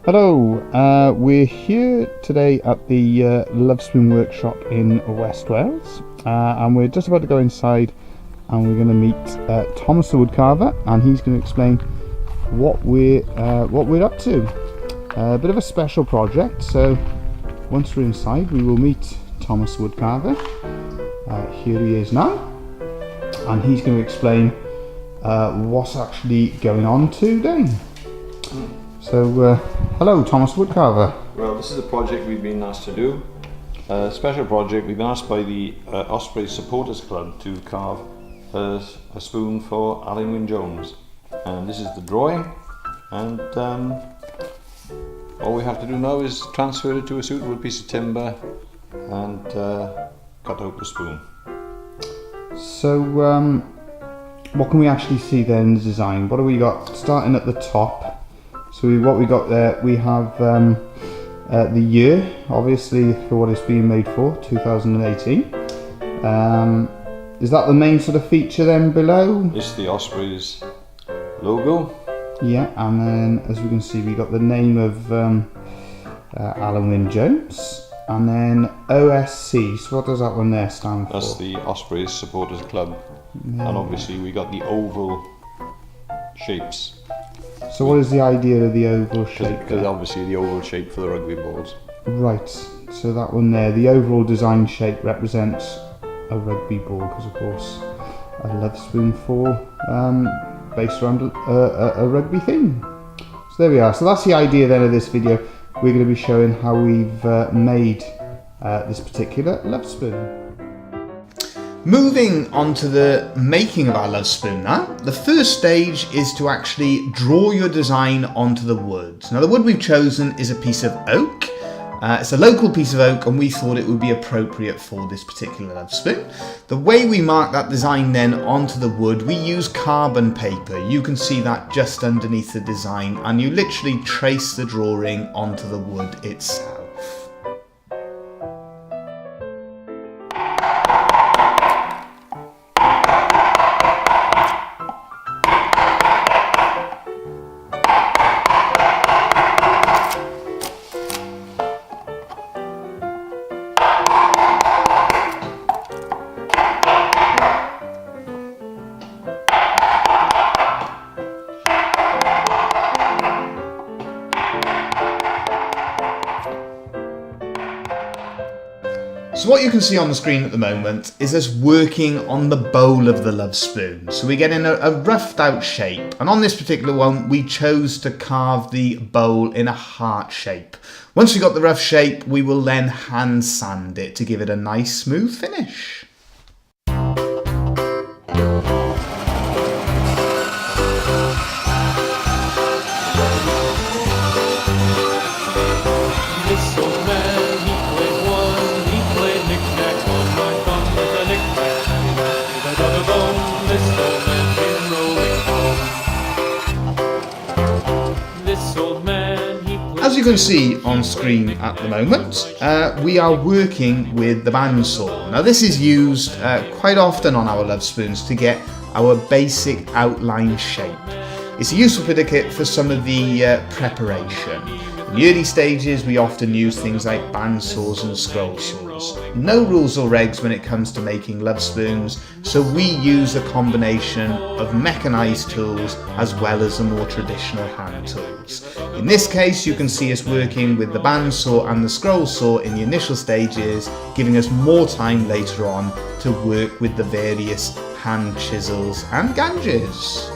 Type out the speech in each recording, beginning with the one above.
Hello, we're here today at the Lovespoon Workshop in West Wales, and we're just about to go inside and we're going to meet Thomas the woodcarver, and he's going to explain what we're up to. A bit of a special project, so once we're inside we will meet Thomas the woodcarver. Here he is now, and he's going to explain what's actually going on today. So, hello Thomas Woodcarver. Well, this is a project we've been asked to do. A special project. We've been asked by the Ospreys Supporters Club to carve a spoon for Alun Wyn Jones. And this is the drawing, and all we have to do now is transfer it to a suitable piece of timber and cut out the spoon. So, what can we actually see there in the design? What have we got starting at the top? So what we got there, we have the year, obviously, for what it's being made for, 2018. Is that the main sort of feature then below? It's the Ospreys logo. Yeah, and then as we can see, we got the name of Alun Wyn Jones, and then OSC. So what does that one there stand for? That's the Ospreys Supporters Club. Yeah. And obviously we got the oval shapes. So what is the idea of the oval shape? Because obviously the oval shape for the rugby balls. Right, so that one there, the overall design shape represents a rugby ball, because of course a Lovespoon for based around a rugby theme. So there we are. So that's the idea then of this video. We're going to be showing how we've made this particular Lovespoon. Moving on to the making of our Lovespoon now, the first stage is to actually draw your design onto the wood. Now the wood we've chosen is a piece of oak. It's a local piece of oak, and we thought it would be appropriate for this particular Lovespoon. The way we mark that design then onto the wood, we use carbon paper. You can see that just underneath the design, and you literally trace the drawing onto the wood itself. So what you can see on the screen at the moment is us working on the bowl of the Lovespoon. So we're getting a roughed out shape, and on this particular one we chose to carve the bowl in a heart shape. Once we got the rough shape, we will then hand sand it to give it a nice smooth finish. As you can see on screen at the moment, we are working with the bandsaw. Now this is used quite often on our Lovespoons to get our basic outline shape. It's a useful predicate for some of the preparation. In the early stages we often use things like bandsaws and scroll saws. No rules or regs when it comes to making Lovespoons, so we use a combination of mechanised tools as well as the more traditional hand tools. In this case you can see us working with the bandsaw and the scroll saw in the initial stages, giving us more time later on to work with the various hand chisels and ganges.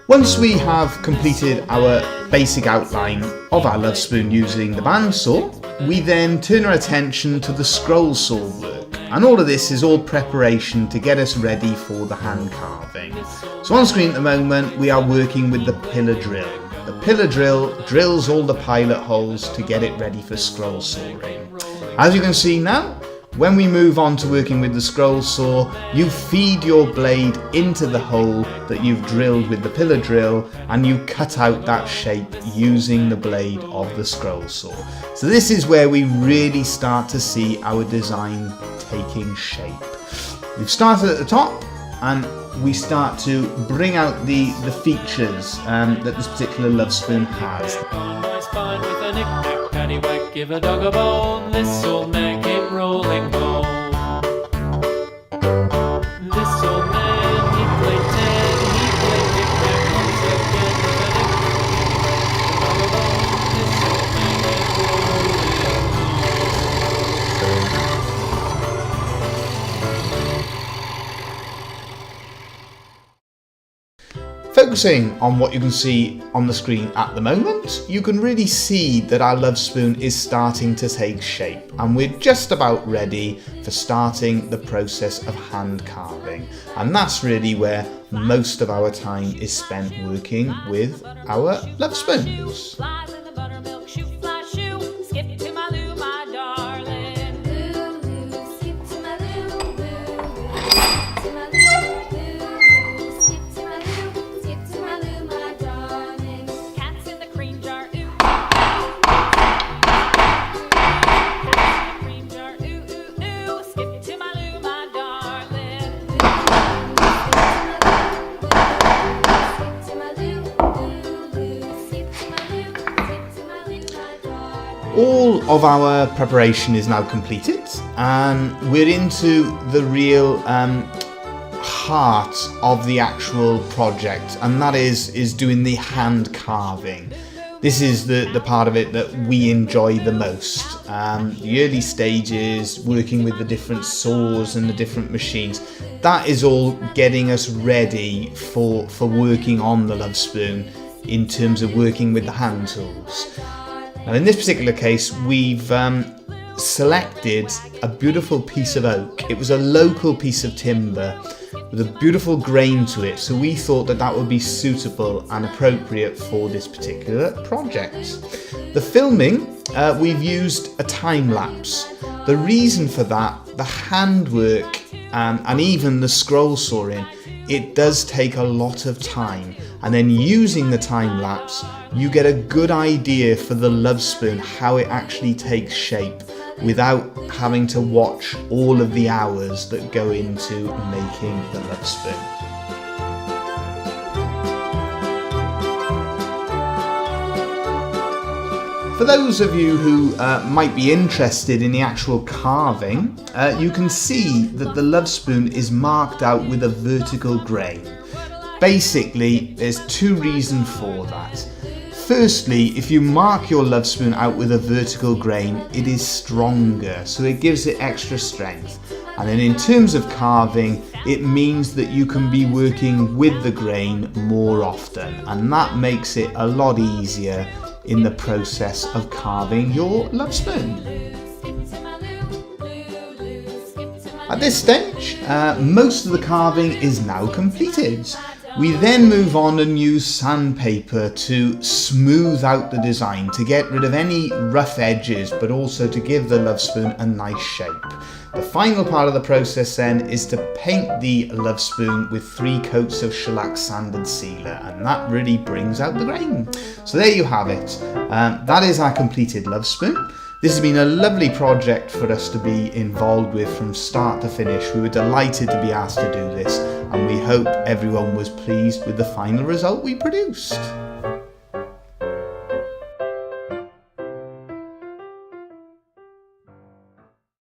Once we have completed our basic outline of our Lovespoon using the bandsaw, we then turn our attention to the scroll saw work, and all of this is all preparation to get us ready for the hand carving. So on screen at the moment we are working with the pillar drill. The pillar drill drills all the pilot holes to get it ready for scroll sawing. As you can see now, When we move on to working with the scroll saw, you feed your blade into the hole that you've drilled with the pillar drill and you cut out that shape using the blade of the scroll saw. So this is where we really start to see our design taking shape. We've started at the top and we start to bring out the features that this particular Lovespoon has. Give a dog a bone, this'll make him rolling bone. This'll man, he played 10, he played knick-knack once again. Give a dog a bone, this'll make him Focusing on what you can see on the screen at the moment, you can really see that our Lovespoon is starting to take shape and we're just about ready for starting the process of hand carving, and that's really where most of our time is spent working with our Lovespoons. All of our preparation is now completed and we're into the real heart of the actual project, and that is doing the hand carving. This is the part of it that we enjoy the most. The early stages, working with the different saws and the different machines, that is all getting us ready for working on the Lovespoon in terms of working with the hand tools. Now in this particular case, we've selected a beautiful piece of oak. It was a local piece of timber with a beautiful grain to it, so we thought that would be suitable and appropriate for this particular project. The filming, we've used a time lapse. The reason for that, the handwork and even the scroll sawing, it does take a lot of time, and then using the time lapse you get a good idea for the Lovespoon how it actually takes shape without having to watch all of the hours that go into making the Lovespoon. For those of you who might be interested in the actual carving, you can see that the Lovespoon is marked out with a vertical grain. Basically, there's two reasons for that. Firstly, if you mark your Lovespoon out with a vertical grain, it is stronger, so it gives it extra strength. And then in terms of carving, it means that you can be working with the grain more often, and that makes it a lot easier in the process of carving your Lovespoon. At this stage, most of the carving is now completed. We then move on and use sandpaper to smooth out the design, to get rid of any rough edges, but also to give the Lovespoon a nice shape. The final part of the process then is to paint the Lovespoon with 3 coats of shellac sanded sealer, and that really brings out the grain. So there you have it. That is our completed Lovespoon. This has been a lovely project for us to be involved with from start to finish. We were delighted to be asked to do this, and we hope everyone was pleased with the final result we produced.